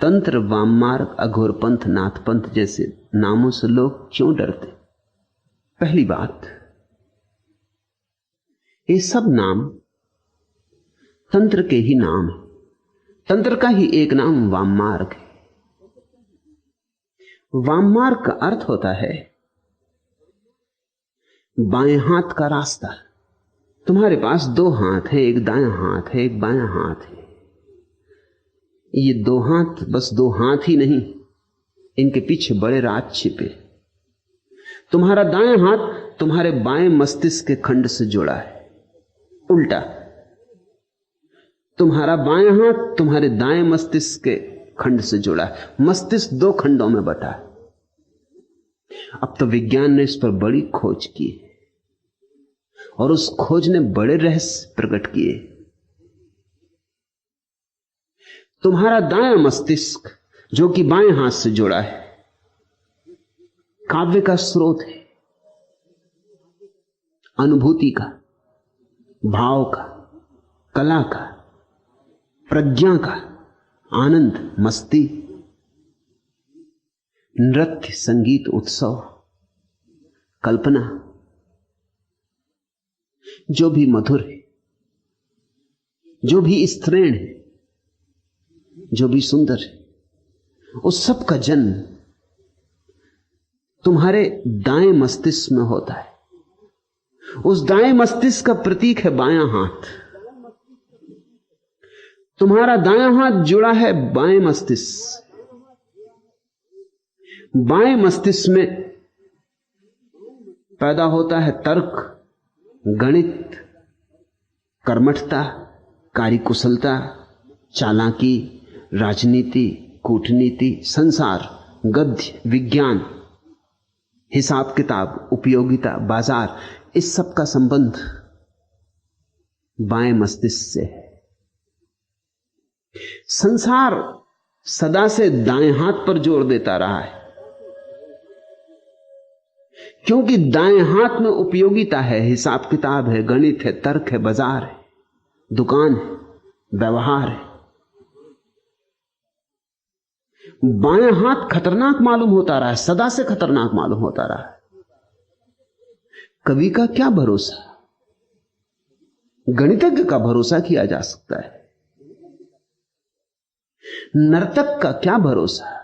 तंत्र, वाममार्ग, अघोरपंथ, नाथपंथ जैसे नामों से लोग क्यों डरते? पहली बात, ये सब नाम तंत्र के ही नाम है। तंत्र का ही एक नाम वाममार्ग है। वाममार्ग का अर्थ होता है बाएं हाथ का रास्ता। तुम्हारे पास दो हाथ है, एक दायां हाथ है, एक बायां हाथ है। ये दो हाथ बस दो हाथ ही नहीं, इनके पीछे बड़े राज छिपे। तुम्हारा दायां हाथ तुम्हारे बाएं मस्तिष्क के खंड से जुड़ा है, उल्टा तुम्हारा बायां हाथ तुम्हारे दाएं मस्तिष्क के खंड से जुड़ा है। मस्तिष्क दो खंडों में बटा है। अब तो विज्ञान ने इस पर बड़ी खोज की और उस खोज ने बड़े रहस्य प्रकट किए। तुम्हारा दायां मस्तिष्क जो कि बाएं हाथ से जुड़ा है, काव्य का स्रोत है, अनुभूति का, भाव का, कला का, प्रज्ञा का, आनंद, मस्ती, नृत्य, संगीत, उत्सव, कल्पना, जो भी मधुर है, जो भी स्त्रीण है, जो भी सुंदर है, उस सब का जन्म तुम्हारे दाएं मस्तिष्क में होता है। उस दाएं मस्तिष्क का प्रतीक है बायां हाथ। तुम्हारा दायां हाथ जुड़ा है बाएं मस्तिष्क। बाएं मस्तिष्क में पैदा होता है तर्क, गणित, कर्मठता, कार्यकुशलता, चालाकी, राजनीति, कूटनीति, संसार, गद्य, विज्ञान, हिसाब किताब, उपयोगिता, बाजार, इस सब का संबंध बाएं मस्तिष्क से है। संसार सदा से दाएं हाथ पर जोर देता रहा है, क्योंकि दाएं हाथ में उपयोगिता है, हिसाब किताब है, गणित है, तर्क है, बाजार है, दुकान है, व्यवहार है। बायां हाथ खतरनाक मालूम होता रहा है, सदा से खतरनाक मालूम होता रहा है। कवि का क्या भरोसा, गणितज्ञ का भरोसा किया जा सकता है, नर्तक का क्या भरोसा,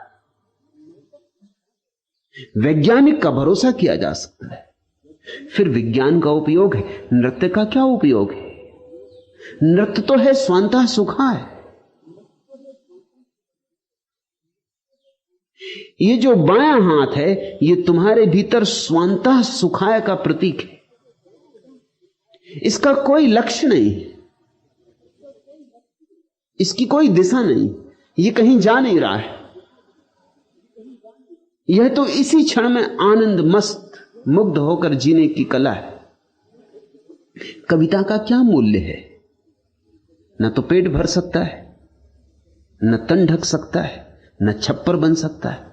वैज्ञानिक का भरोसा किया जा सकता है। फिर विज्ञान का उपयोग है, नृत्य का क्या उपयोग है? नृत्य तो है स्वांतः सुखा है। ये जो बायां हाथ है, ये तुम्हारे भीतर स्वांतः सुखाय का प्रतीक है। इसका कोई लक्ष्य नहीं, इसकी कोई दिशा नहीं, ये कहीं जा नहीं रहा है। यह तो इसी क्षण में आनंद मस्त मुग्ध होकर जीने की कला है। कविता का क्या मूल्य है? न तो पेट भर सकता है, न तन ढक सकता है, न छप्पर बन सकता है।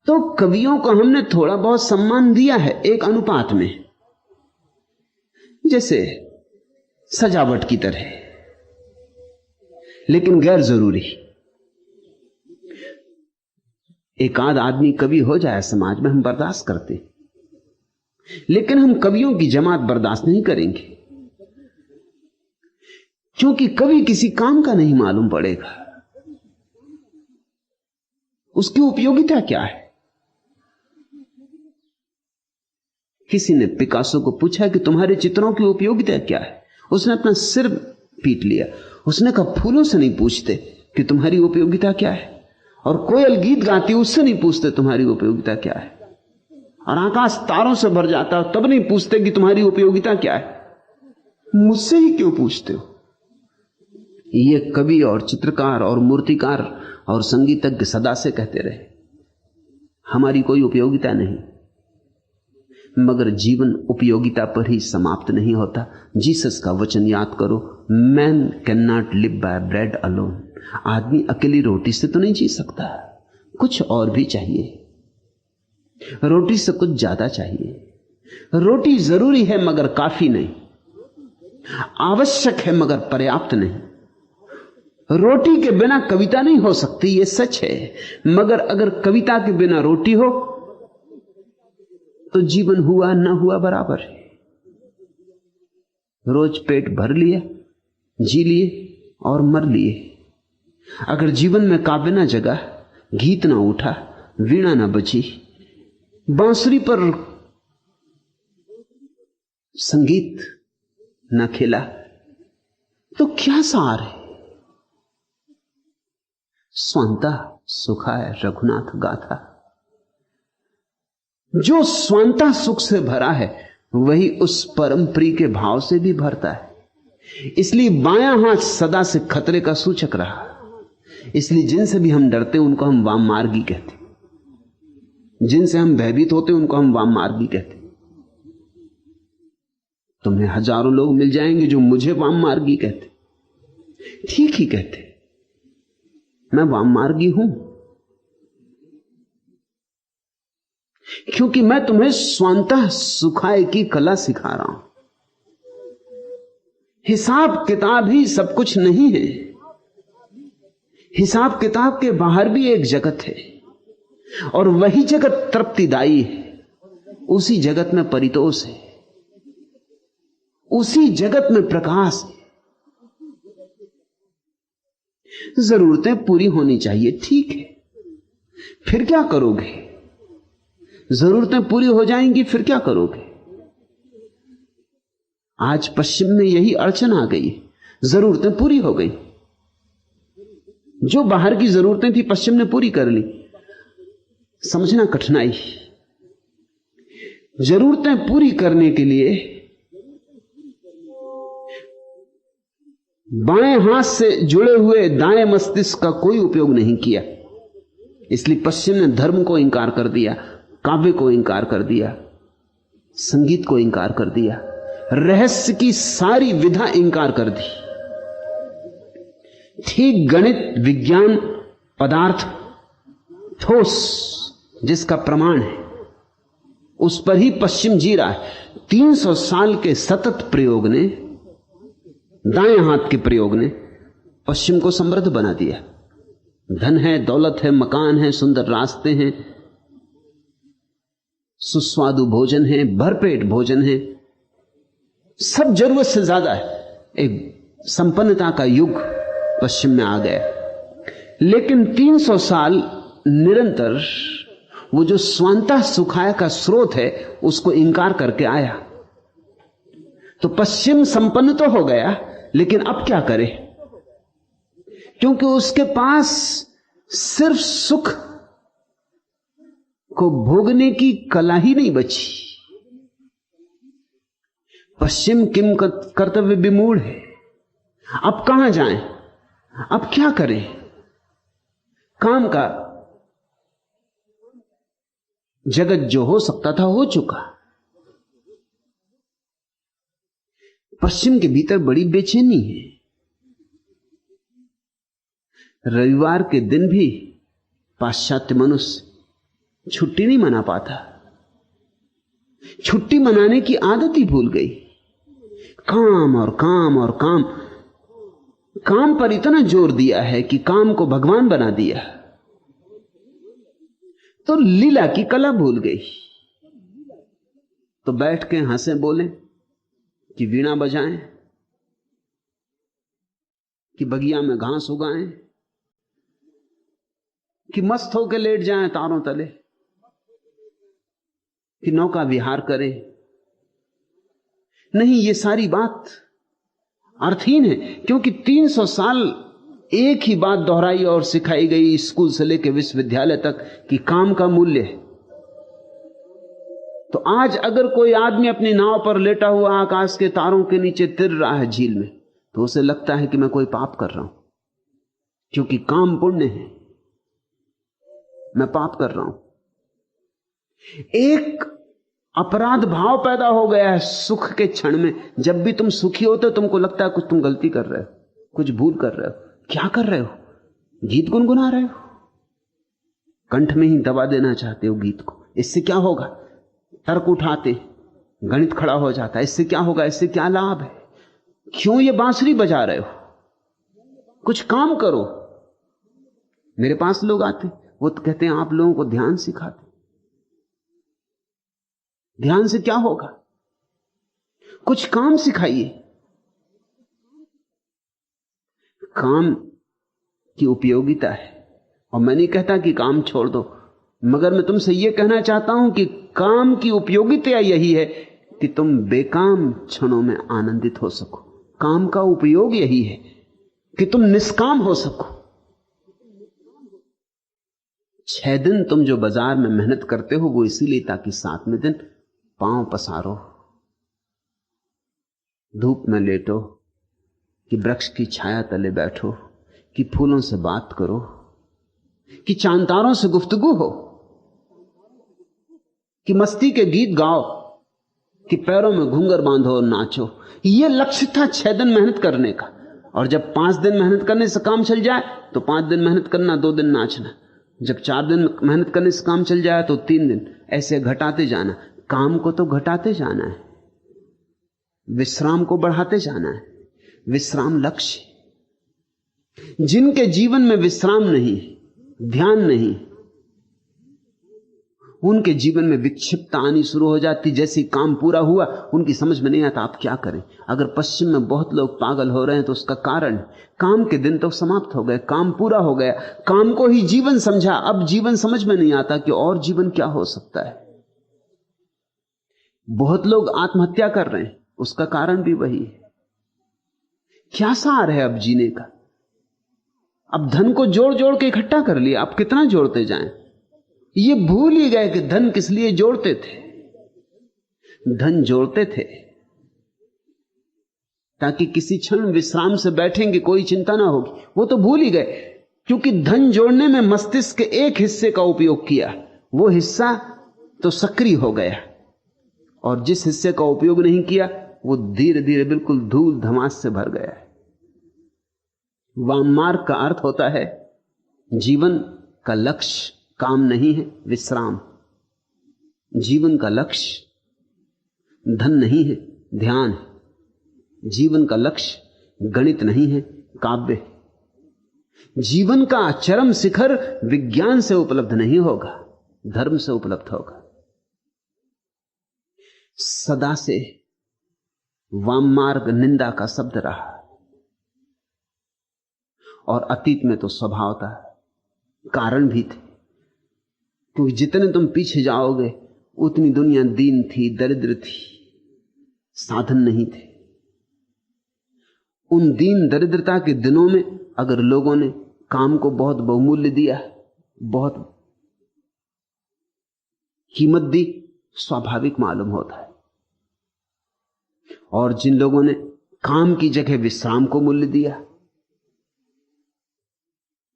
तो कवियों को हमने थोड़ा बहुत सम्मान दिया है एक अनुपात में, जैसे सजावट की तरह, लेकिन गैर जरूरी। एक आध आदमी कवि हो जाए समाज में, हम बर्दाश्त करते, लेकिन हम कवियों की जमात बर्दाश्त नहीं करेंगे, क्योंकि कवि किसी काम का नहीं मालूम पड़ेगा। उसकी उपयोगिता क्या है? किसी ने पिकासो को पूछा कि तुम्हारे चित्रों की उपयोगिता क्या है? उसने अपना सिर पीट लिया। उसने कहा, फूलों से नहीं पूछते कि तुम्हारी उपयोगिता क्या है, और कोयल गीत गाती उससे नहीं पूछते तुम्हारी उपयोगिता क्या है, और आकाश तारों से भर जाता तब नहीं पूछते कि तुम्हारी उपयोगिता क्या है। मुझसे ही क्यों पूछते हो? ये कवि और चित्रकार और मूर्तिकार और संगीतज्ञ सदा से कहते रहे, हमारी कोई उपयोगिता नहीं। मगर जीवन उपयोगिता पर ही समाप्त नहीं होता। जीसस का वचन याद करो, man can not live by bread alone. आदमी अकेली रोटी से तो नहीं जी सकता, कुछ और भी चाहिए, रोटी से कुछ ज्यादा चाहिए। रोटी जरूरी है मगर काफी नहीं, आवश्यक है मगर पर्याप्त नहीं। रोटी के बिना कविता नहीं हो सकती, यह सच है। मगर अगर कविता के बिना रोटी हो तो जीवन हुआ ना हुआ बराबर है। रोज पेट भर लिया, जी लिए और मर लिए। अगर जीवन में काव्य ना जगा, गीत ना उठा, वीणा ना बजी, बांसुरी पर संगीत ना खेला, तो क्या सार है? स्वांता सुखाय रघुनाथ गाथा। जो स्वांता सुख से भरा है वही उस परम प्रिय के भाव से भी भरता है। इसलिए बायां हाथ सदा से खतरे का सूचक रहा। इसलिए जिनसे भी हम डरते हैं उनको हम वाममार्गी कहते, जिनसे हम भयभीत होते हैं उनको हम वाममार्गी कहते। तुम्हें हजारों लोग मिल जाएंगे जो मुझे वाममार्गी कहते, ठीक ही कहते, मैं वाममार्गी हूं, क्योंकि मैं तुम्हें स्वांतः सुखाय की कला सिखा रहा हूं। हिसाब किताब ही सब कुछ नहीं है, हिसाब किताब के बाहर भी एक जगत है, और वही जगत तृप्तिदायी है। उसी जगत में परितोष है, उसी जगत में प्रकाश है। जरूरतें पूरी होनी चाहिए, ठीक है, फिर क्या करोगे? जरूरतें पूरी हो जाएंगी, फिर क्या करोगे? आज पश्चिम में यही अड़चन आ गई, जरूरतें पूरी हो गई, जो बाहर की जरूरतें थी पश्चिम ने पूरी कर ली। समझना कठिनाई। जरूरतें पूरी करने के लिए बाएं हाथ से जुड़े हुए दाएं मस्तिष्क का कोई उपयोग नहीं किया। इसलिए पश्चिम ने धर्म को इंकार कर दिया, काव्य को इंकार कर दिया, संगीत को इंकार कर दिया, रहस्य की सारी विधा इंकार कर दी। ठीक गणित, विज्ञान, पदार्थ, ठोस जिसका प्रमाण है, उस पर ही पश्चिम जी रहा है। 300 साल के सतत प्रयोग ने, दाएं हाथ के प्रयोग ने पश्चिम को समृद्ध बना दिया। धन है, दौलत है, मकान है, सुंदर रास्ते हैं, सुस्वादु भोजन है, भरपेट भोजन है, सब जरूरत से ज्यादा है। एक संपन्नता का युग पश्चिम में आ गया। लेकिन 300 साल निरंतर वो जो स्वांतः सुखाय का स्रोत है उसको इंकार करके आया। तो पश्चिम संपन्न तो हो गया, लेकिन अब क्या करे? क्योंकि उसके पास सिर्फ सुख को भोगने की कला ही नहीं बची। पश्चिम किम कर्तव्य विमूढ़ है। अब कहां जाएं? अब क्या करें? काम का जगत जो हो सकता था हो चुका। पश्चिम के भीतर बड़ी बेचैनी है। रविवार के दिन भी पाश्चात्य मनुष्य छुट्टी नहीं मना पाता। छुट्टी मनाने की आदत ही भूल गई। काम और काम और काम, काम पर इतना जोर दिया है कि काम को भगवान बना दिया, तो लीला की कला भूल गई। तो बैठ के हंसे बोले कि वीणा बजाएं, कि बगिया में घास उगाएं, कि मस्त होकर लेट जाएं तारों तले, कि नौका विहार करें। नहीं, ये सारी बात अर्थहीन है, क्योंकि 300 साल एक ही बात दोहराई और सिखाई गई स्कूल से लेकर विश्वविद्यालय तक कि काम का मूल्य है। तो आज अगर कोई आदमी अपनी नाव पर लेटा हुआ आकाश के तारों के नीचे तिर रहा है झील में, तो उसे लगता है कि मैं कोई पाप कर रहा हूं, क्योंकि काम पुण्य है, मैं पाप कर रहा हूं। एक अपराध भाव पैदा हो गया है सुख के क्षण में। जब भी तुम सुखी होते हो तुमको लगता है कुछ तुम गलती कर रहे हो, कुछ भूल कर रहे हो। क्या कर रहे हो? गीत गुनगुना रहे हो, कंठ में ही दबा देना चाहते हो गीत को। इससे क्या होगा? तर्क उठाते, गणित खड़ा हो जाता है। इससे क्या होगा? इससे क्या लाभ है? क्यों ये बांसुरी बजा रहे हो? कुछ काम करो। मेरे पास लोग आते, वो तो कहते हैं आप लोगों को ध्यान सिखाते। ध्यान से क्या होगा? कुछ काम सिखाइए। काम की उपयोगिता है, और मैं नहीं कहता कि काम छोड़ दो, मगर मैं तुमसे यह कहना चाहता हूं कि काम की उपयोगिता यही है कि तुम बेकाम क्षणों में आनंदित हो सको। काम का उपयोग यही है कि तुम निष्काम हो सको। 6 दिन तुम जो बाजार में मेहनत करते हो वो इसीलिए ताकि 7वें दिन पांव पसारो, धूप में लेटो, कि वृक्ष की छाया तले बैठो, कि फूलों से बात करो, कि चांतारों से गुफ्तगू हो, कि मस्ती के गीत गाओ, कि पैरों में घूंघर बांधो और नाचो। यह लक्ष्य था 6 दिन मेहनत करने का। और जब 5 दिन मेहनत करने से काम चल जाए तो 5 दिन मेहनत करना, 2 दिन नाचना। जब 4 दिन मेहनत करने से काम चल जाए तो 3 दिन, ऐसे घटाते जाना। काम को तो घटाते जाना है, विश्राम को बढ़ाते जाना है। विश्राम लक्ष्य। जिनके जीवन में विश्राम नहीं, ध्यान नहीं, उनके जीवन में विक्षिप्तता आनी शुरू हो जाती। जैसे काम पूरा हुआ उनकी समझ में नहीं आता आप क्या करें। अगर पश्चिम में बहुत लोग पागल हो रहे हैं तो उसका कारण, काम के दिन तो समाप्त हो गए, काम पूरा हो गया, काम को ही जीवन समझा, अब जीवन समझ में नहीं आता कि और जीवन क्या हो सकता है। बहुत लोग आत्महत्या कर रहे हैं, उसका कारण भी वही है। क्या सार है अब जीने का? अब धन को जोड़ जोड़ के इकट्ठा कर लिया, अब कितना जोड़ते जाएं? ये भूल ही गए कि धन किस लिए जोड़ते थे। धन जोड़ते थे ताकि किसी क्षण विश्राम से बैठेंगे, कोई चिंता ना होगी। वो तो भूल ही गए, क्योंकि धन जोड़ने में मस्तिष्क के एक हिस्से का उपयोग किया, वो हिस्सा तो सक्रिय हो गया, और जिस हिस्से का उपयोग नहीं किया वो धीरे धीरे बिल्कुल धूल धमास से भर गया है। वाम मार्ग का अर्थ होता है जीवन का लक्ष्य काम नहीं है, विश्राम। जीवन का लक्ष्य धन नहीं है, ध्यान है। जीवन का लक्ष्य गणित नहीं है, काव्य। जीवन का चरम शिखर विज्ञान से उपलब्ध नहीं होगा, धर्म से उपलब्ध होगा। सदा से वाम मार्ग निंदा का शब्द रहा, और अतीत में तो स्वभावता कारण भी थे, क्योंकि जितने तुम पीछे जाओगे उतनी दुनिया दीन थी, दरिद्र थी, साधन नहीं थे। उन दीन दरिद्रता के दिनों में अगर लोगों ने काम को बहुत बहुमूल्य दिया, बहुत कीमत दी, स्वाभाविक मालूम होता है। और जिन लोगों ने काम की जगह विश्राम को मूल्य दिया,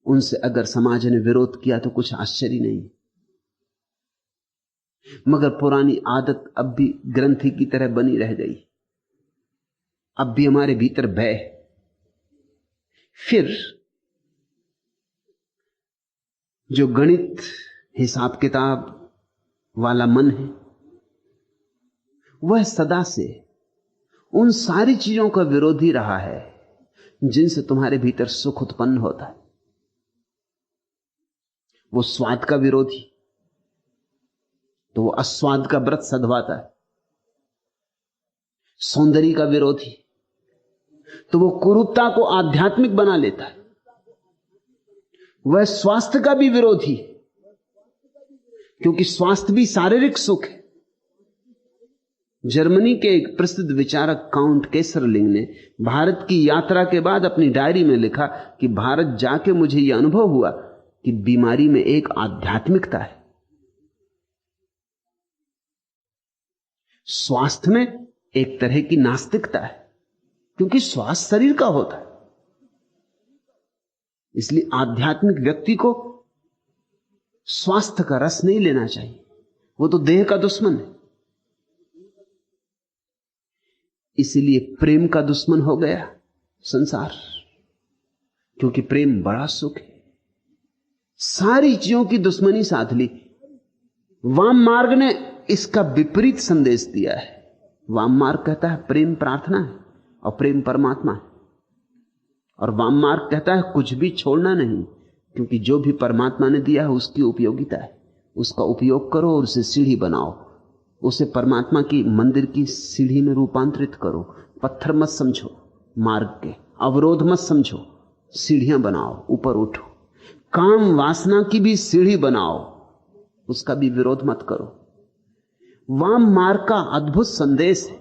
उनसे अगर समाज ने विरोध किया तो कुछ आश्चर्य नहीं। मगर पुरानी आदत अब भी ग्रंथि की तरह बनी रह गई, अब भी हमारे भीतर भय। फिर जो गणित हिसाब किताब वाला मन है, वह सदा से उन सारी चीजों का विरोधी रहा है जिनसे तुम्हारे भीतर सुख उत्पन्न होता है। वो स्वाद का विरोधी तो वो अस्वाद का व्रत सधवाता है। सौंदर्य का विरोधी तो वो कुरूपता को आध्यात्मिक बना लेता है। वह स्वास्थ्य का भी विरोधी, क्योंकि स्वास्थ्य भी शारीरिक सुख है। जर्मनी के एक प्रसिद्ध विचारक काउंट केसरलिंग ने भारत की यात्रा के बाद अपनी डायरी में लिखा कि भारत जाके मुझे यह अनुभव हुआ कि बीमारी में एक आध्यात्मिकता है, स्वास्थ्य में एक तरह की नास्तिकता है, क्योंकि स्वास्थ्य शरीर का होता है। इसलिए आध्यात्मिक व्यक्ति को स्वास्थ्य का रस नहीं लेना चाहिए, वो तो देह का दुश्मन है। इसलिए प्रेम का दुश्मन हो गया संसार, क्योंकि प्रेम बड़ा सुख है। सारी चीजों की दुश्मनी साध ली। वाम मार्ग ने इसका विपरीत संदेश दिया है। वाम मार्ग कहता है प्रेम प्रार्थना है और प्रेम परमात्मा है, और वाम मार्ग कहता है कुछ भी छोड़ना नहीं, क्योंकि जो भी परमात्मा ने दिया है उसकी उपयोगिता है, उसका उपयोग करो और उसे सीढ़ी बनाओ, उसे परमात्मा की मंदिर की सीढ़ी में रूपांतरित करो। पत्थर मत समझो, मार्ग के अवरोध मत समझो, सीढ़ियां बनाओ, ऊपर उठो। काम वासना की भी सीढ़ी बनाओ, उसका भी विरोध मत करो। वाम मार्ग का अद्भुत संदेश है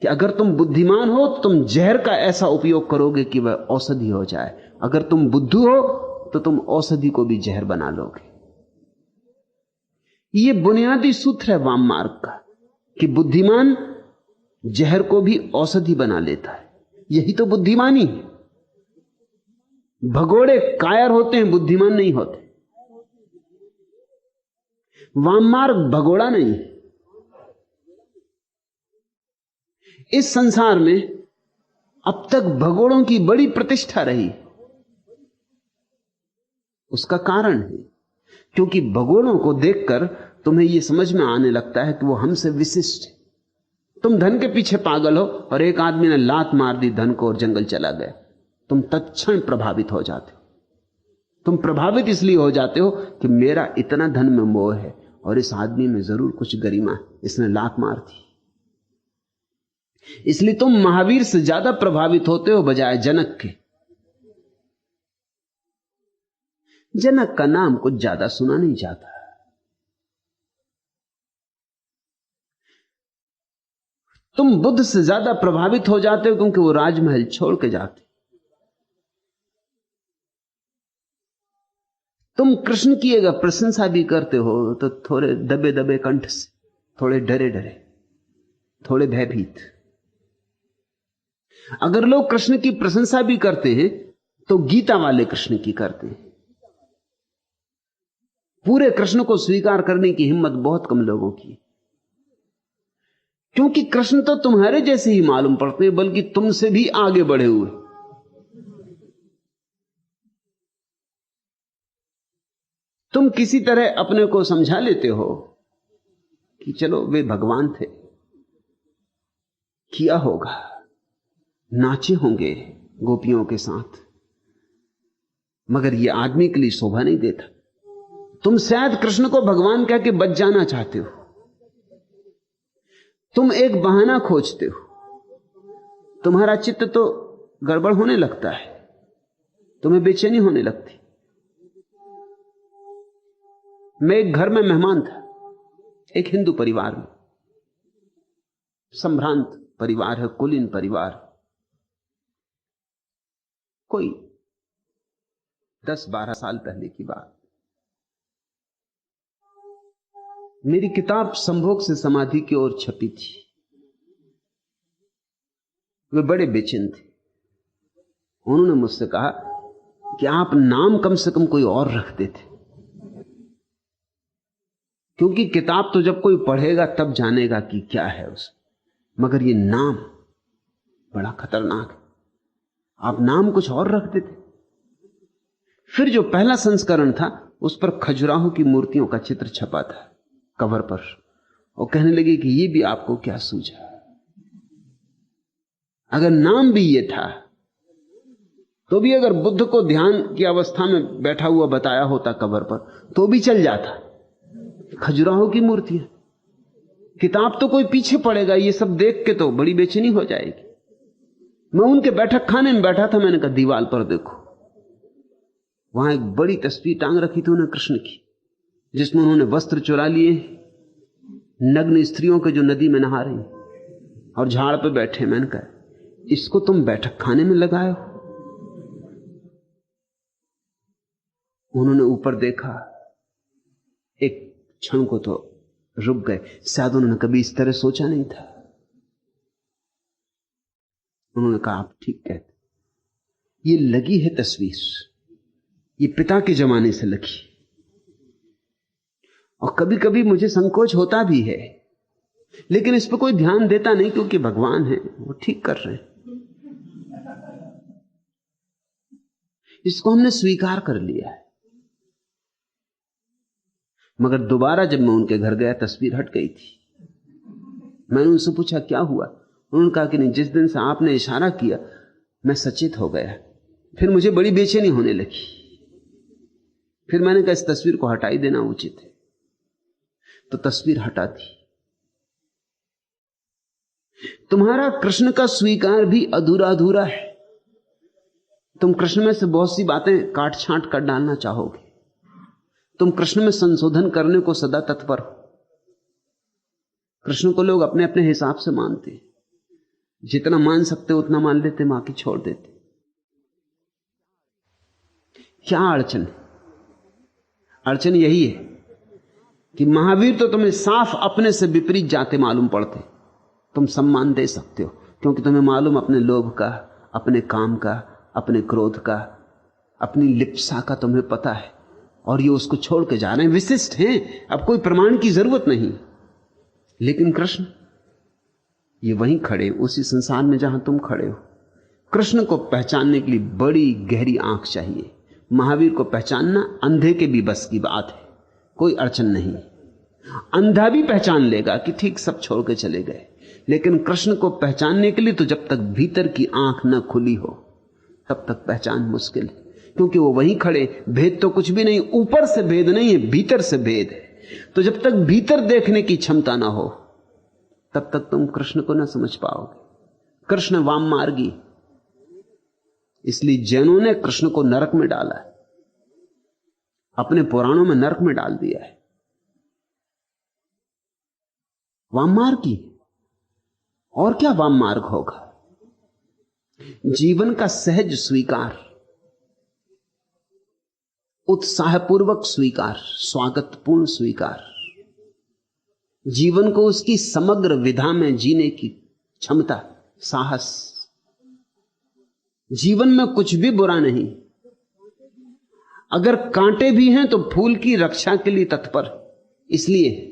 कि अगर तुम बुद्धिमान हो तो तुम जहर का ऐसा उपयोग करोगे कि वह औषधि हो जाए, अगर तुम बुद्धू हो तो तुम औषधि को भी जहर बना लोगे। यह बुनियादी सूत्र है वाम मार्ग का कि बुद्धिमान जहर को भी औषधि बना लेता है। यही तो बुद्धिमानी है। भगोड़े कायर होते हैं, बुद्धिमान नहीं होते। वाम मार्ग भगोड़ा नहीं है। इस संसार में अब तक भगोड़ों की बड़ी प्रतिष्ठा रही, उसका कारण है क्योंकि भगोड़ों को देखकर तुम्हें यह समझ में आने लगता है कि वो हमसे विशिष्ट है। तुम धन के पीछे पागल हो और एक आदमी ने लात मार दी धन को और जंगल चला गया, तुम तत्क्षण प्रभावित हो जाते हो। तुम प्रभावित इसलिए हो जाते हो कि मेरा इतना धन में मोह है और इस आदमी में जरूर कुछ गरिमा है, इसने लात मार दी। इसलिए तुम महावीर से ज्यादा प्रभावित होते हो बजाय जनक के। जनक का नाम कुछ ज्यादा सुना नहीं जाता। तुम बुद्ध से ज्यादा प्रभावित हो जाते हो क्योंकि वो राजमहल छोड़ के जाते। तुम कृष्ण की अगर प्रशंसा भी करते हो तो थोड़े दबे दबे कंठ से, थोड़े डरे डरे, थोड़े भयभीत। अगर लोग कृष्ण की प्रशंसा भी करते हैं तो गीता वाले कृष्ण की करते हैं। पूरे कृष्ण को स्वीकार करने की हिम्मत बहुत कम लोगों की, क्योंकि कृष्ण तो तुम्हारे जैसे ही मालूम पड़ते हैं, बल्कि तुमसे भी आगे बढ़े हुए। तुम किसी तरह अपने को समझा लेते हो कि चलो वे भगवान थे, किया होगा, नाचे होंगे गोपियों के साथ, मगर यह आदमी के लिए शोभा नहीं देता। तुम शायद कृष्ण को भगवान कह के बच जाना चाहते हो। तुम एक बहाना खोजते हो, तुम्हारा चित्त तो गड़बड़ होने लगता है, तुम्हें बेचैनी होने लगती। मैं एक घर में मेहमान था, एक हिंदू परिवार में, संभ्रांत परिवार है, कुलीन परिवार, कोई 10-12 साल पहले की बात। मेरी किताब संभोग से समाधि की ओर छपी थी। वे बड़े बेचैन थे। उन्होंने मुझसे कहा कि आप नाम कम से कम कोई और रख देते, क्योंकि किताब तो जब कोई पढ़ेगा तब जानेगा कि क्या है उसमें, मगर ये नाम बड़ा खतरनाक है। आप नाम कुछ और रख देते। फिर जो पहला संस्करण था उस पर खजुराहो की मूर्तियों का चित्र छपा था कवर पर, और कहने लगे कि ये भी आपको क्या सूझा। अगर नाम भी ये था तो भी अगर बुद्ध को ध्यान की अवस्था में बैठा हुआ बताया होता कवर पर तो भी चल जाता। खजुराहो की मूर्तियां, किताब तो कोई पीछे पड़ेगा, ये सब देख के तो बड़ी बेचैनी हो जाएगी। मैं उनके बैठक खाने में बैठा था, मैंने कहा दीवार पर देखो, वहां एक बड़ी तस्वीर टांग रखी थी उन्हें कृष्ण की, जिसमें उन्होंने वस्त्र चुरा लिए, नग्न स्त्रियों के जो नदी में नहा रही और झाड़ पे बैठे। मैंने कहा इसको तुम बैठक खाने में लगाए हो। उन्होंने ऊपर देखा, एक क्षण को तो रुक गए, शायद उन्होंने कभी इस तरह सोचा नहीं था। उन्होंने कहा आप ठीक कहते, ये लगी है तस्वीर, ये पिता के जमाने से लगी, और कभी कभी मुझे संकोच होता भी है, लेकिन इस पर कोई ध्यान देता नहीं, क्योंकि भगवान है, वो ठीक कर रहे हैं, इसको हमने स्वीकार कर लिया है। मगर दोबारा जब मैं उनके घर गया तस्वीर हट गई थी। मैंने उनसे पूछा क्या हुआ। उन्होंने कहा कि नहीं, जिस दिन से आपने इशारा किया मैं सचेत हो गया फिर मुझे बड़ी बेचैनी होने लगी। फिर मैंने कहा इस तस्वीर को हटा ही देना उचित है, तो तस्वीर हटा दी। तुम्हारा कृष्ण का स्वीकार भी अधूरा अधूरा है। तुम कृष्ण में से बहुत सी बातें काट छांट कर डालना चाहोगे। तुम कृष्ण में संशोधन करने को सदा तत्पर हो। कृष्ण को लोग अपने अपने हिसाब से मानते हैं, जितना मान सकते उतना मान लेते, बाकी छोड़ देते। क्या अड़चन है? अड़चन यही है कि महावीर तो तुम्हें साफ अपने से विपरीत जाते मालूम पड़ते। तुम सम्मान दे सकते हो क्योंकि तुम्हें मालूम अपने लोभ का, अपने काम का, अपने क्रोध का, अपनी लिप्सा का तुम्हें पता है, और ये उसको छोड़ के जा रहे हैं, विशिष्ट हैं, अब कोई प्रमाण की जरूरत नहीं। लेकिन कृष्ण ये वहीं खड़े, उसी संसार में जहां तुम खड़े हो। कृष्ण को पहचानने के लिए बड़ी गहरी आंख चाहिए। महावीर को पहचानना अंधे के भी बस की बात है, कोई अड़चन नहीं। अंधा भी पहचान लेगा कि ठीक सब छोड़ के चले गए, लेकिन कृष्ण को पहचानने के लिए तो जब तक भीतर की आंख न खुली हो तब तक पहचान मुश्किल है, क्योंकि वो वहीं खड़े। भेद तो कुछ भी नहीं, ऊपर से भेद नहीं है, भीतर से भेद है। तो जब तक भीतर देखने की क्षमता ना हो तब तक तुम कृष्ण को ना समझ पाओगे। कृष्ण वाम मार्गी, इसलिए जैनों ने कृष्ण को नरक में डाला है, अपने पुराणों में नरक में डाल दिया है। वाम मार्गी, और क्या वाम मार्ग होगा? जीवन का सहज स्वीकार, उत्साहपूर्वक स्वीकार, स्वागतपूर्ण स्वीकार, जीवन को उसकी समग्र विधा में जीने की क्षमता, साहस। जीवन में कुछ भी बुरा नहीं। अगर कांटे भी हैं तो फूल की रक्षा के लिए तत्पर। इसलिए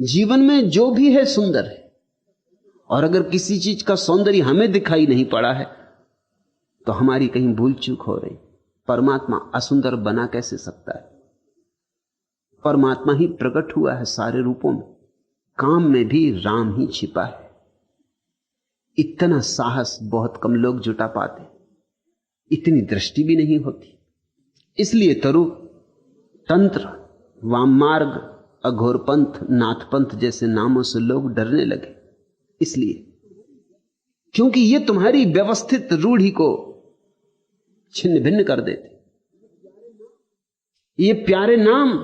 जीवन में जो भी है सुंदर है, और अगर किसी चीज का सौंदर्य हमें दिखाई नहीं पड़ा है तो हमारी कहीं भूल चूक हो रही। परमात्मा असुंदर बना कैसे सकता है? परमात्मा ही प्रकट हुआ है सारे रूपों में। काम में भी राम ही छिपा है। इतना साहस बहुत कम लोग जुटा पाते, इतनी दृष्टि भी नहीं होती। इसलिए तरु, तंत्र, वाममार्ग, अघोरपंथ, नाथपंथ जैसे नामों से लोग डरने लगे। इसलिए क्योंकि ये तुम्हारी व्यवस्थित रूढ़ी को छिन्न भिन्न कर देते। ये प्यारे नाम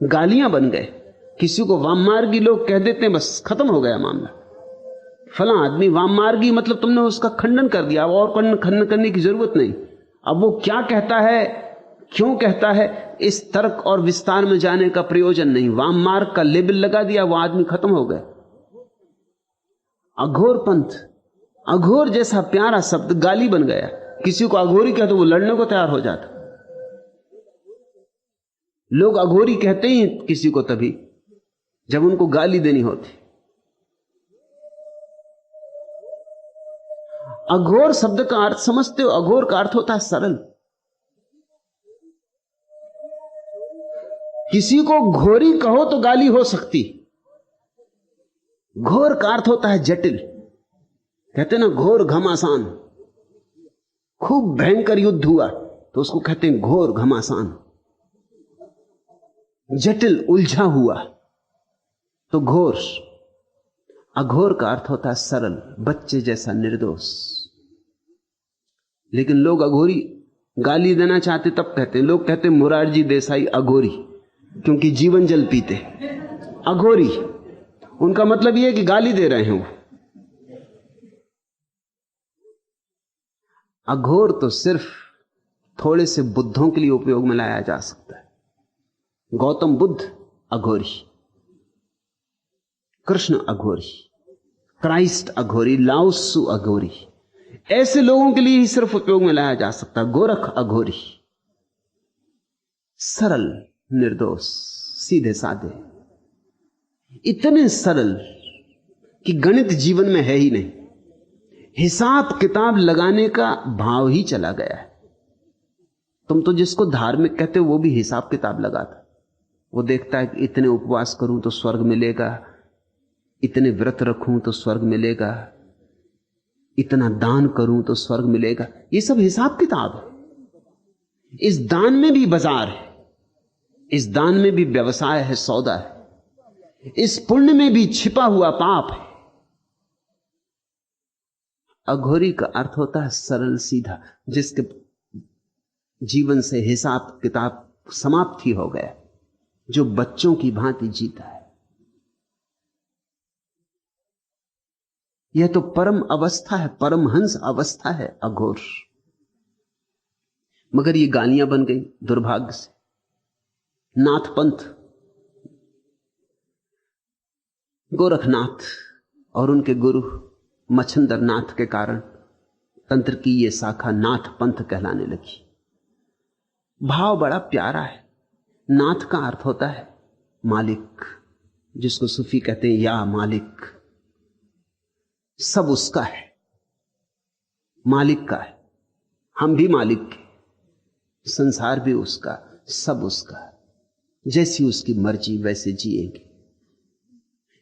गालियां बन गए। किसी को वाममार्गी लोग कह देते हैं, बस खत्म हो गया मामला। फला आदमी वाममार्गी, मतलब तुमने उसका खंडन कर दिया, अब और खंडन करने की जरूरत नहीं। अब वो क्या कहता है, क्यों कहता है, इस तर्क और विस्तार में जाने का प्रयोजन नहीं। वाममार्ग का लेबल लगा दिया, वो आदमी खत्म हो गया। अघोर पंथ, अघोर जैसा प्यारा शब्द गाली बन गया। किसी को अघोरी कहते वो लड़ने को तैयार हो जाता। लोग अघोरी कहते ही किसी को तभी जब उनको गाली देनी होती। अघोर शब्द का अर्थ समझते हो? अघोर का अर्थ होता है सरल। किसी को घोरी कहो तो गाली हो सकती। घोर का अर्थ होता है जटिल। कहते ना घोर घमासान, खूब भयंकर युद्ध हुआ तो उसको कहते हैं घोर घमासान। जटिल, उलझा हुआ तो घोर। अघोर का अर्थ होता है सरल, बच्चे जैसा निर्दोष। लेकिन लोग अघोरी गाली देना चाहते तब कहते हैं, लोग कहते हैं मुरारजी देसाई अघोरी, क्योंकि जीवन जल पीते। अघोरी उनका मतलब यह है कि गाली दे रहे हैं वो। अघोर तो सिर्फ थोड़े से बुद्धों के लिए उपयोग में लाया जा सकता है। गौतम बुद्ध अघोरी, कृष्ण अघोरी, क्राइस्ट अघोरी, लाओत्सु अघोरी, ऐसे लोगों के लिए ही सिर्फ उपयोग में लाया जा सकता है। गोरख अघोरी, सरल, निर्दोष, सीधे साधे, इतने सरल कि गणित जीवन में है ही नहीं। हिसाब किताब लगाने का भाव ही चला गया है। तुम तो जिसको धार्मिक कहते हो वो भी हिसाब किताब लगाता। वो देखता है कि इतने उपवास करूं तो स्वर्ग मिलेगा, इतने व्रत रखूं तो स्वर्ग मिलेगा, इतना दान करूं तो स्वर्ग मिलेगा। ये सब हिसाब किताब है। इस दान में भी बाजार है, इस दान में भी व्यवसाय है, सौदा है। इस पुण्य में भी छिपा हुआ पाप है। अघोरी का अर्थ होता है सरल सीधा, जिसके जीवन से हिसाब किताब समाप्त ही हो गया, जो बच्चों की भांति जीता है। यह तो परम अवस्था है, परमहंस अवस्था है अघोर। मगर ये गालियां बन गई दुर्भाग्य से। नाथपंथ, गोरखनाथ और उनके गुरु मच्छंदर नाथ के कारण तंत्र की यह शाखा नाथपंथ कहलाने लगी। भाव बड़ा प्यारा है। नाथ का अर्थ होता है मालिक, जिसको सूफी कहते हैं या मालिक। सब उसका है, मालिक का है। हम भी मालिक के, संसार भी उसका, सब उसका। जैसी उसकी मर्जी वैसे जिएंगे,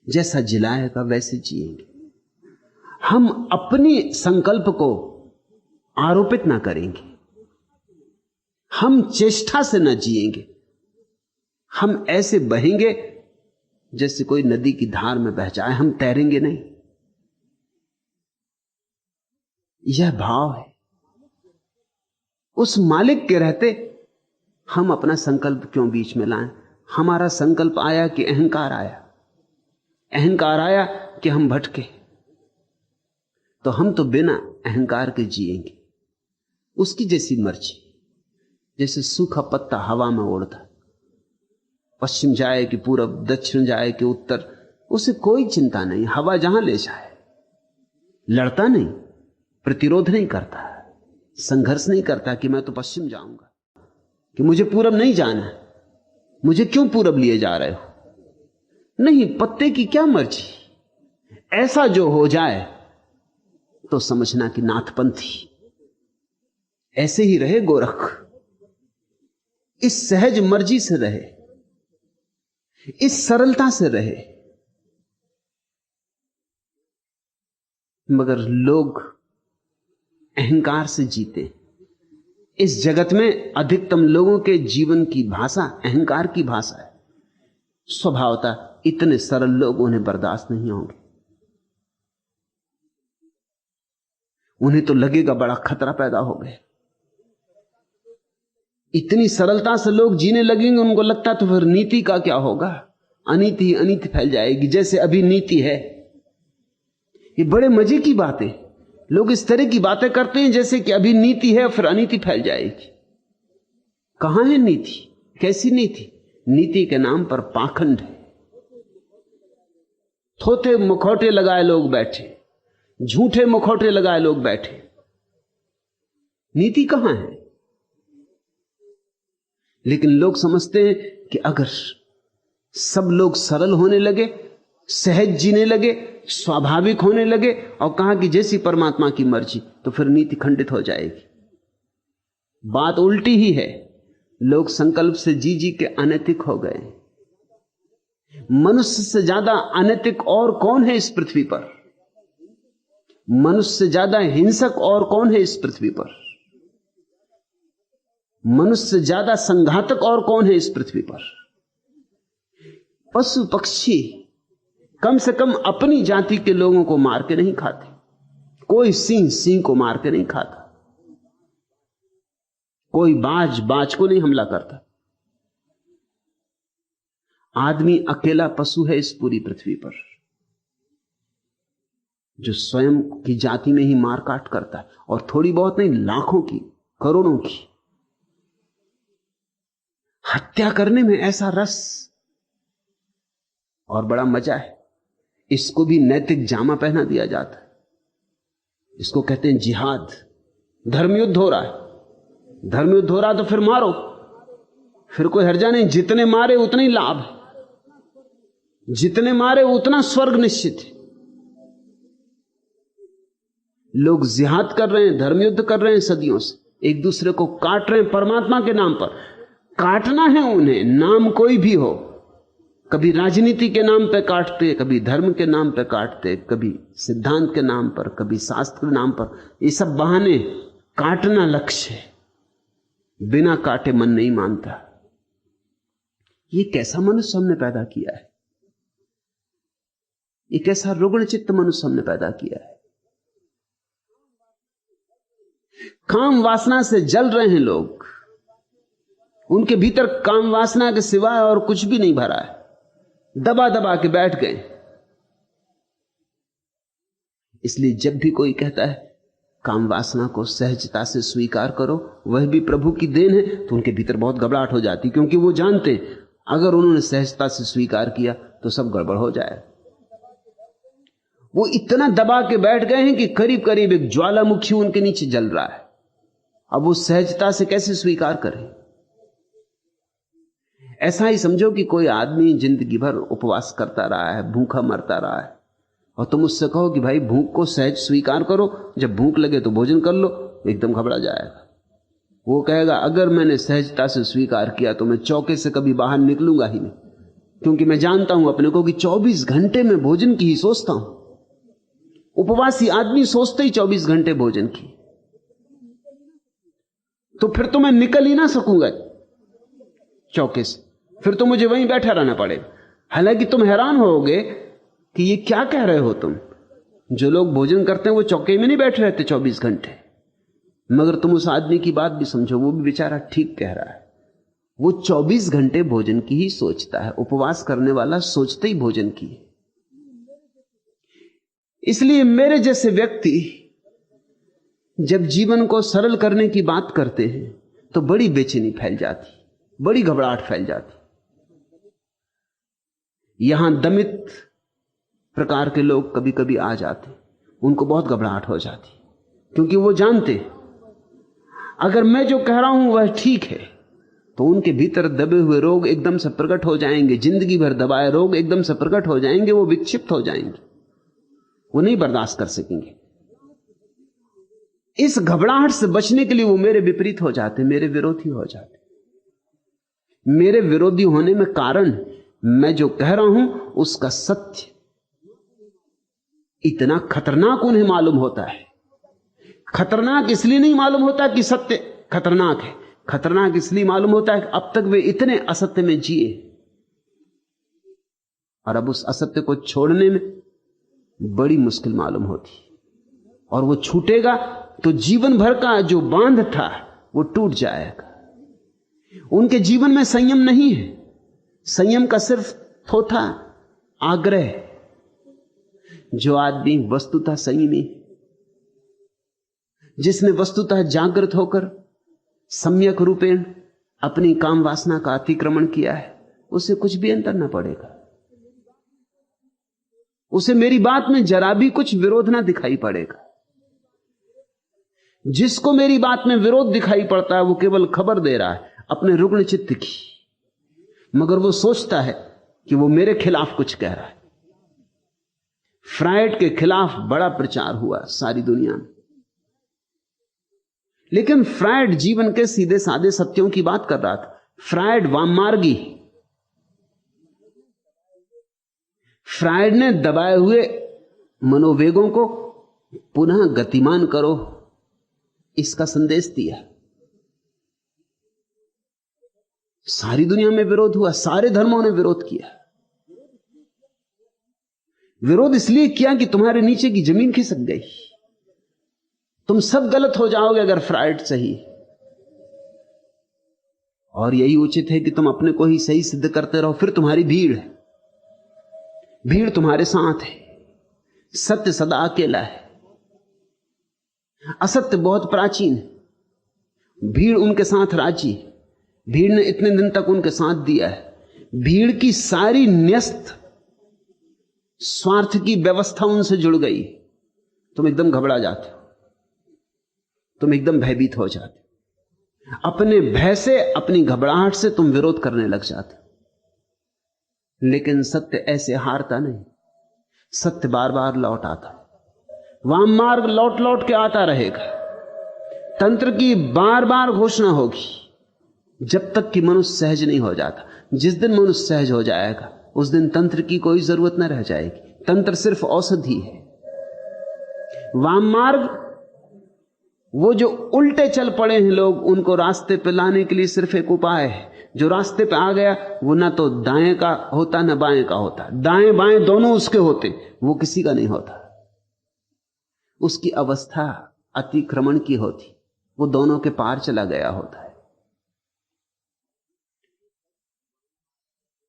जैसा जिलाएगा वैसे जिएंगे। हम अपनी संकल्प को आरोपित ना करेंगे, हम चेष्टा से न जिएंगे। हम ऐसे बहेंगे जैसे कोई नदी की धार में बह जाए, हम तैरेंगे नहीं। यह भाव है। उस मालिक के रहते हम अपना संकल्प क्यों बीच में लाएं? हमारा संकल्प आया कि अहंकार आया, अहंकार आया कि हम भटके, तो हम तो बिना अहंकार के जिएंगे, उसकी जैसी मर्जी। जैसे सूखा पत्ता हवा में उड़ता, पश्चिम जाए कि पूरब, दक्षिण जाए कि उत्तर, उसे कोई चिंता नहीं, हवा जहां ले जाए। लड़ता नहीं, प्रतिरोध नहीं करता, संघर्ष नहीं करता कि मैं तो पश्चिम जाऊंगा, कि मुझे पूरब नहीं जाना, मुझे क्यों पूरब लिए जा रहे हो। नहीं, पत्ते की क्या मर्जी, ऐसा जो हो जाए तो समझना कि नाथपंथी। ऐसे ही रहे गोरख, इस सहज मर्जी से रहे, इस सरलता से रहे। मगर लोग अहंकार से जीते। इस जगत में अधिकतम लोगों के जीवन की भाषा अहंकार की भाषा है। स्वभावतः इतने सरल लोग उन्हें बर्दाश्त नहीं होंगे। उन्हें तो लगेगा बड़ा खतरा पैदा हो गया। इतनी सरलता से लोग जीने लगेंगे, उनको लगता तो फिर नीति का क्या होगा, अनीति ही अनीति फैल जाएगी, जैसे अभी नीति है। ये बड़े मजे की बातें, लोग इस तरह की बातें करते हैं जैसे कि अभी नीति है फिर अनीति फैल जाएगी। कहां है नीति? कैसी नीति? नीति के नाम पर पाखंड है। थोथे मुखौटे लगाए लोग बैठे, झूठे मुखौटे लगाए लोग बैठे। नीति कहां है? लेकिन लोग समझते हैं कि अगर सब लोग सरल होने लगे, सहज जीने लगे, स्वाभाविक होने लगे और कहा कि जैसी परमात्मा की मर्जी, तो फिर नीति खंडित हो जाएगी। बात उल्टी ही है। लोग संकल्प से जी जी के अनैतिक हो गए। मनुष्य से ज्यादा अनैतिक और कौन है इस पृथ्वी पर? मनुष्य से ज्यादा हिंसक और कौन है इस पृथ्वी पर? मनुष्य से ज्यादा संघातक और कौन है इस पृथ्वी पर? पशु पक्षी कम से कम अपनी जाति के लोगों को मार के नहीं खाते। कोई सिंह सिंह को मार के नहीं खाता, कोई बाज बाज को नहीं हमला करता। आदमी अकेला पशु है इस पूरी पृथ्वी पर जो स्वयं की जाति में ही मार काट करता है, और थोड़ी बहुत नहीं, लाखों की, करोड़ों की। हत्या करने में ऐसा रस और बड़ा मजा है। इसको भी नैतिक जामा पहना दिया जाता है। इसको कहते हैं जिहाद। धर्मयुद्ध हो रहा है, धर्मयुद्ध हो रहा है तो फिर मारो, फिर कोई हर्जा नहीं। जितने मारे उतना ही लाभ है, जितने मारे उतना स्वर्ग निश्चित है। लोग जिहाद कर रहे हैं, धर्मयुद्ध कर रहे हैं सदियों से, एक दूसरे को काट रहे हैं परमात्मा के नाम पर। काटना है उन्हें, नाम कोई भी हो, कभी राजनीति के नाम पे काटते, कभी धर्म के नाम पे काटते, कभी सिद्धांत के नाम पर, कभी शास्त्र के नाम पर। ये सब बहाने, काटना लक्ष्य है, बिना काटे मन नहीं मानता। ये कैसा मनुष्य हमने पैदा किया है, ये कैसा रुग्ण चित्त मनुष्य हमने पैदा किया है। काम वासना से जल रहे हैं लोग, उनके भीतर काम वासना के सिवाय और कुछ भी नहीं भरा है, दबा दबा के बैठ गए। इसलिए जब भी कोई कहता है काम वासना को सहजता से स्वीकार करो, वह भी प्रभु की देन है, तो उनके भीतर बहुत घबराहट हो जाती, क्योंकि वो जानते हैं अगर उन्होंने सहजता से स्वीकार किया तो सब गड़बड़ हो जाए। वो इतना दबा के बैठ गए हैं कि करीब करीब एक ज्वालामुखी उनके नीचे जल रहा है। अब वो सहजता से कैसे स्वीकार करें? ऐसा ही समझो कि कोई आदमी जिंदगी भर उपवास करता रहा है, भूखा मरता रहा है, और तुम उससे कहो कि भाई भूख को सहज स्वीकार करो, जब भूख लगे तो भोजन कर लो, एकदम घबरा जाएगा। वो कहेगा अगर मैंने सहजता से स्वीकार किया तो मैं चौके से कभी बाहर निकलूंगा ही नहीं, क्योंकि मैं जानता हूं अपने को कि 24 घंटे में भोजन की ही सोचता हूं। उपवासी आदमी सोचते ही 24 घंटे भोजन की, तो फिर तो मैं निकल ही ना सकूंगा चौके से, फिर तो मुझे वहीं बैठा रहना पड़ेगा। हालांकि तुम हैरान होगे कि ये क्या कह रहे हो तुम, जो लोग भोजन करते हैं वो चौके में नहीं बैठे रहते 24 घंटे, मगर तुम उस आदमी की बात भी समझो, वो भी बेचारा ठीक कह रहा है। वो 24 घंटे भोजन की ही सोचता है, उपवास करने वाला सोचते ही भोजन की। इसलिए मेरे जैसे व्यक्ति जब जीवन को सरल करने की बात करते हैं तो बड़ी बेचैनी फैल जाती, बड़ी घबराहट फैल जाती। यहां दमित प्रकार के लोग कभी कभी आ जाते, उनको बहुत घबराहट हो जाती, क्योंकि वो जानते अगर मैं जो कह रहा हूं वह ठीक है तो उनके भीतर दबे हुए रोग एकदम से प्रकट हो जाएंगे, जिंदगी भर दबाए रोग एकदम से प्रकट हो जाएंगे, वो विक्षिप्त हो जाएंगे, वो नहीं बर्दाश्त कर सकेंगे। इस घबराहट से बचने के लिए वो मेरे विपरीत हो जाते, मेरे विरोधी हो जाते। मेरे विरोधी होने में कारण मैं जो कह रहा हूं उसका सत्य इतना खतरनाक उन्हें मालूम होता है। खतरनाक इसलिए नहीं मालूम होता कि सत्य खतरनाक है, खतरनाक इसलिए मालूम होता है कि अब तक वे इतने असत्य में जिए, और अब उस असत्य को छोड़ने में बड़ी मुश्किल मालूम होती, और वो छूटेगा तो जीवन भर का जो बांध था वो टूट जाएगा। उनके जीवन में संयम नहीं है, संयम का सिर्फ थोथा आग्रह। जो आदमी वस्तुतः संयमी, जिसने वस्तुतः जागृत होकर सम्यक रूपेण अपनी काम वासना का अतिक्रमण किया है, उसे कुछ भी अंतर न पड़ेगा, उसे मेरी बात में जरा भी कुछ विरोध ना दिखाई पड़ेगा। जिसको मेरी बात में विरोध दिखाई पड़ता है वो केवल खबर दे रहा है अपने रुग्ण चित्त की, मगर वो सोचता है कि वो मेरे खिलाफ कुछ कह रहा है। फ्रायड के खिलाफ बड़ा प्रचार हुआ सारी दुनिया में, लेकिन फ्रायड जीवन के सीधे साधे सत्यों की बात कर रहा था। फ्रायड वाममार्गी, फ्रायड ने दबाए हुए मनोवेगों को पुनः गतिमान करो इसका संदेश दिया। सारी दुनिया में विरोध हुआ, सारे धर्मों ने विरोध किया। विरोध इसलिए किया कि तुम्हारे नीचे की जमीन खिसक गई, तुम सब गलत हो जाओगे अगर फ्रायड सही। और यही उचित है कि तुम अपने को ही सही सिद्ध करते रहो, फिर तुम्हारी भीड़ है, भीड़ तुम्हारे साथ है। सत्य सदा अकेला है, असत्य बहुत प्राचीन है, भीड़ उनके साथ राजी। भीड़ ने इतने दिन तक उनके साथ दिया है। भीड़ की सारी न्यस्त स्वार्थ की व्यवस्था उनसे जुड़ गई। तुम एकदम घबरा जाते हो, तुम एकदम भयभीत हो जाते हो, अपने भय से, अपनी घबराहट से तुम विरोध करने लग जाते हो। लेकिन सत्य ऐसे हारता नहीं, सत्य बार बार लौट आता, वाम मार्ग लौट लौट के आता रहेगा। तंत्र की बार बार घोषणा होगी जब तक कि मनुष्य सहज नहीं हो जाता। जिस दिन मनुष्य सहज हो जाएगा उस दिन तंत्र की कोई जरूरत न रह जाएगी। तंत्र सिर्फ औषधि है। वाम मार्ग, वो जो उल्टे चल पड़े हैं लोग, उनको रास्ते पे लाने के लिए सिर्फ एक उपाय है। जो रास्ते पे आ गया वो ना तो दाएं का होता ना बाएं का होता, दाएं बाएं दोनों उसके होते, वो किसी का नहीं होता। उसकी अवस्था अतिक्रमण की होती, वो दोनों के पार चला गया होता है।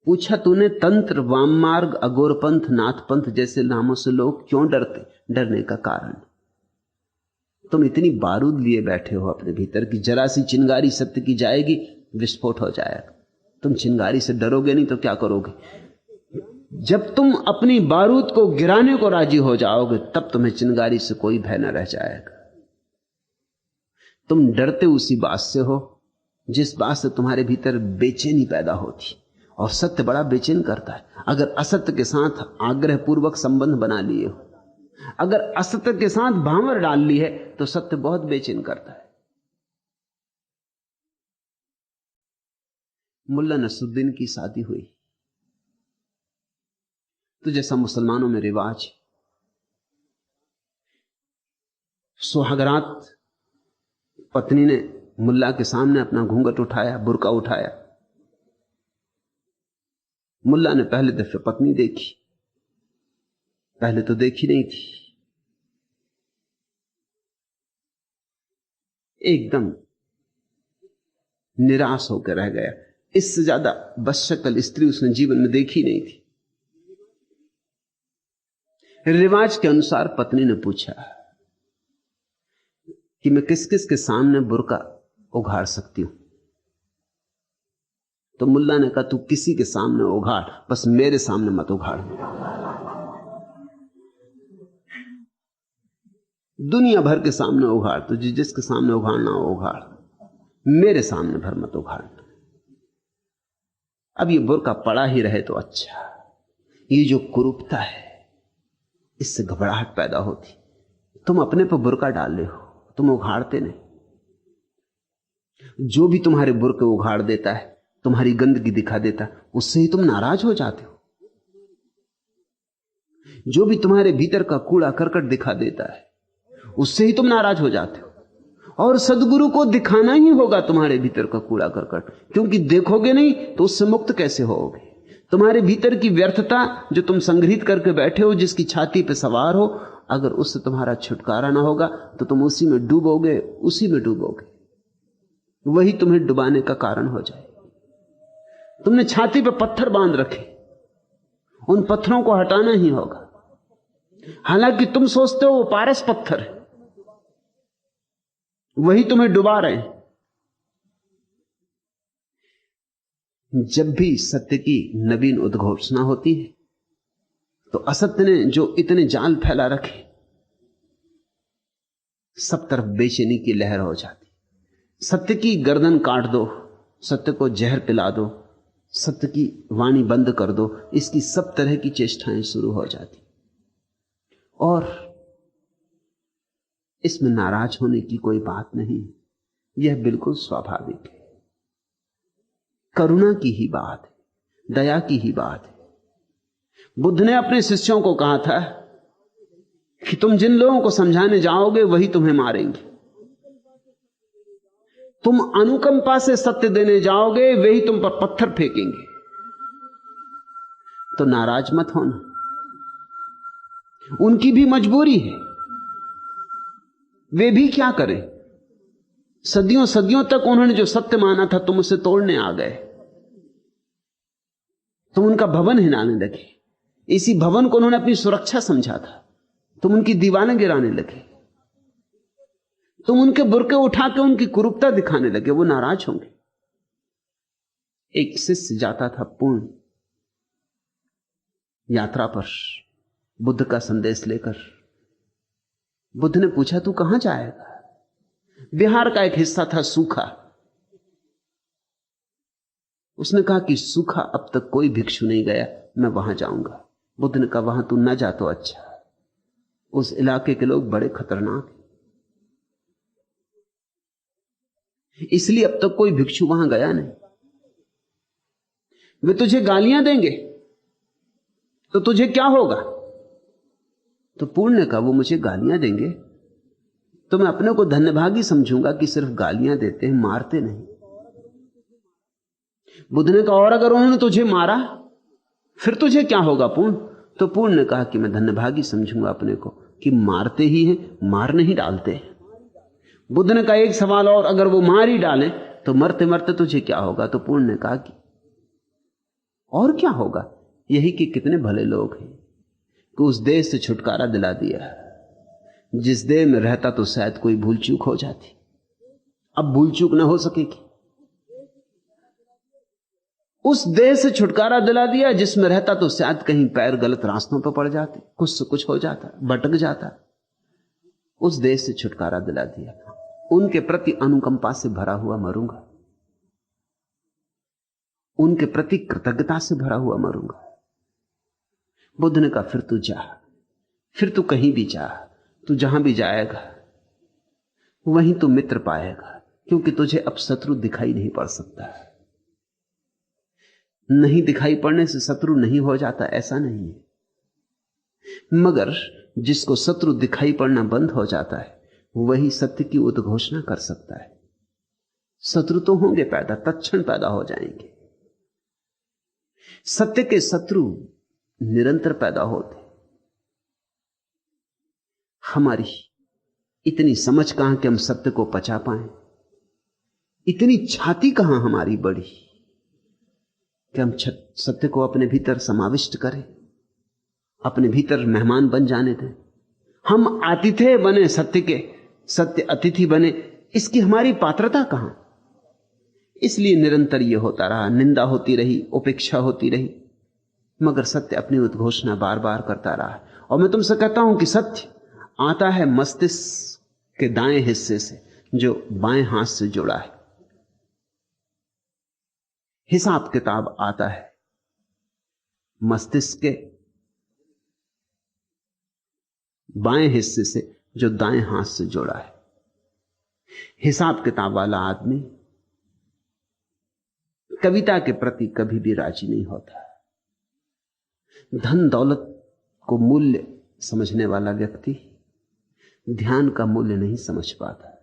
पूछा तूने तंत्र, वाम मार्ग, अगोरपंथ, नाथपंथ जैसे नामों से लोग क्यों डरते? डरने का कारण, तुम इतनी बारूद लिए बैठे हो अपने भीतर की जरा सी चिंगारी सत्य की जाएगी, विस्फोट हो जाएगा। तुम चिंगारी से डरोगे नहीं तो क्या करोगे? जब तुम अपनी बारूद को गिराने को राजी हो जाओगे तब तुम्हें चिंगारी से कोई भय न रह जाएगा। तुम डरते उसी बात से हो जिस बात से तुम्हारे भीतर बेचैनी पैदा होती, और सत्य बड़ा बेचैन करता है। अगर असत्य के साथ आग्रह पूर्वक संबंध बना लिए हो, अगर असत्य के साथ भांवर डाल ली है, तो सत्य बहुत बेचैन करता है। मुल्ला नसरुद्दीन की शादी हुई तो जैसा मुसलमानों में रिवाज, सुहागरात पत्नी ने मुल्ला के सामने अपना घूंघट उठाया, बुर्का उठाया। मुल्ला ने पहले दफे पत्नी देखी, पहले तो देखी नहीं थी, एकदम निराश होकर रह गया। इससे ज्यादा बदशक्ल स्त्री उसने जीवन में देखी नहीं थी। रिवाज के अनुसार पत्नी ने पूछा कि मैं किस किस के सामने बुर्का उघाड़ सकती हूं? तो मुल्ला ने कहा, तू किसी के सामने उघाड़, बस मेरे सामने मत उघाड़। दुनिया भर के सामने उघाड़, तो जिसके सामने उघाड़ना हो उघाड़, मेरे सामने भर मत उघाड़। अब ये बुर्का पड़ा ही रहे तो अच्छा। ये जो कुरूपता है, इससे घबराहट पैदा होती। तुम अपने पर बुर्का डाल ले हो, तुम उघाड़ते नहीं। जो भी तुम्हारे बुर्के उघाड़ देता है, तुम्हारी गंदगी दिखा देता है, उससे ही तुम नाराज हो जाते हो। जो भी तुम्हारे भीतर का कूड़ा करकट दिखा देता है, उससे ही तुम नाराज हो जाते हो। और सदगुरु को दिखाना ही होगा तुम्हारे भीतर का कूड़ा करकट, क्योंकि देखोगे नहीं तो उससे मुक्त कैसे होगे? तुम्हारे भीतर की व्यर्थता जो तुम संग्रहित करके बैठे हो, जिसकी छाती पे सवार हो, अगर उससे तुम्हारा छुटकारा ना होगा तो तुम उसी में डूबोगे, उसी में डूबोगे। वही तुम्हें डुबाने का कारण हो जाए। तुमने छाती पे पत्थर बांध रखे, उन पत्थरों को हटाना ही होगा। हालांकि तुम सोचते हो वो पारस पत्थर है, वही तुम्हें डुबा रहे हैं। जब भी सत्य की नवीन उद्घोषणा होती है तो असत्य ने जो इतने जाल फैला रखे, सब तरफ बेचैनी की लहर हो जाती। सत्य की गर्दन काट दो, सत्य को जहर पिला दो, सत्य की वाणी बंद कर दो, इसकी सब तरह की चेष्टाएं शुरू हो जाती। और इसमें नाराज होने की कोई बात नहीं, यह बिल्कुल स्वाभाविक है। करुणा की ही बात है, दया की ही बात है। बुद्ध ने अपने शिष्यों को कहा था कि तुम जिन लोगों को समझाने जाओगे वही तुम्हें मारेंगे। तुम अनुकंपा से सत्य देने जाओगे, वही तुम पर पत्थर फेंकेंगे। तो नाराज मत होना, उनकी भी मजबूरी है। वे भी क्या करें? सदियों सदियों तक उन्होंने जो सत्य माना था, तुम उसे तोड़ने आ गए। तुम उनका भवन हिलाने लगे, इसी भवन को उन्होंने अपनी सुरक्षा समझा था, तुम उनकी दीवारें गिराने लगे। तुम उनके बुर्के उठा के उनकी कुरूपता दिखाने लगे, वो नाराज होंगे। एक शिष्य जाता था पूर्ण यात्रा पर बुद्ध का संदेश लेकर। बुद्ध ने पूछा, तू कहां जाएगा? बिहार का एक हिस्सा था सूखा। उसने कहा कि सूखा अब तक कोई भिक्षु नहीं गया, मैं वहां जाऊंगा। बुद्ध ने कहा, वहां तू न जा तो अच्छा, उस इलाके के लोग बड़े खतरनाक हैं, इसलिए अब तक कोई भिक्षु वहां गया नहीं। वे तुझे गालियां देंगे, तो तुझे क्या होगा? तो पूर्ण ने कहा, वो मुझे गालियां देंगे तो मैं अपने को धन्यभागी समझूंगा कि सिर्फ गालियां देते हैं, मारते नहीं। बुद्ध ने कहा, और अगर उन्होंने तुझे मारा फिर तुझे क्या होगा पूर्ण? तो पूर्ण ने कहा कि मैं धन्यभागी समझूंगा अपने को कि मारते ही हैं, मार नहीं डालते। बुद्ध ने कहा, एक सवाल और, अगर वो मार ही डालें तो मरते मरते तुझे क्या होगा? तो पूर्ण ने कहा कि और क्या होगा, यही कि कितने भले लोग हैं कि उस देह से छुटकारा दिला दिया जिस देह में रहता तो शायद कोई भूल चूक हो जाती, अब भूल चूक ना हो सकेगी। उस देह से छुटकारा दिला दिया जिसमें रहता तो शायद कहीं पैर गलत रास्तों पर पड़ जाते, कुछ से कुछ हो जाता, भटक जाता। उस देह से छुटकारा दिला दिया। उनके प्रति अनुकंपा से भरा हुआ मरूंगा, उनके प्रति कृतज्ञता से भरा हुआ मरूंगा। बुद्ध ने कहा, फिर तू जा, फिर तू कहीं भी जा, तू जहां भी जाएगा वहीं तू मित्र पाएगा, क्योंकि तुझे अब शत्रु दिखाई नहीं पड़ सकता। नहीं दिखाई पड़ने से शत्रु नहीं हो जाता, ऐसा नहीं है, मगर जिसको शत्रु दिखाई पड़ना बंद हो जाता है वही सत्य की उद्घोषणा कर सकता है। शत्रु तो होंगे पैदा, तत्क्षण पैदा हो जाएंगे। सत्य के शत्रु निरंतर पैदा होते। हमारी इतनी समझ कहां कि हम सत्य को पचा पाएं, इतनी छाती कहां हमारी बड़ी कि हम सत्य को अपने भीतर समाविष्ट करें, अपने भीतर मेहमान बन जाने दें। हम आतिथ्य बने सत्य के, सत्य अतिथि बने, इसकी हमारी पात्रता कहां? इसलिए निरंतर यह होता रहा, निंदा होती रही, उपेक्षा होती रही, मगर सत्य अपनी उद्घोषणा बार बार करता रहा। और मैं तुमसे कहता हूं कि सत्य आता है मस्तिष्क के दाएं हिस्से से जो बाएं हाथ से जुड़ा है। हिसाब किताब आता है मस्तिष्क के बाएं हिस्से से जो दाएं हाथ से जुड़ा है। हिसाब किताब वाला आदमी कविता के प्रति कभी भी राजी नहीं होता। धन दौलत को मूल्य समझने वाला व्यक्ति ध्यान का मूल्य नहीं समझ पाता,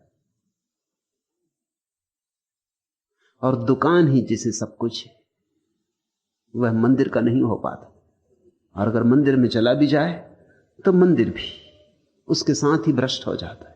और दुकान ही जिसे सब कुछ है वह मंदिर का नहीं हो पाता। और अगर मंदिर में चला भी जाए तो मंदिर भी उसके साथ ही भ्रष्ट हो जाता है।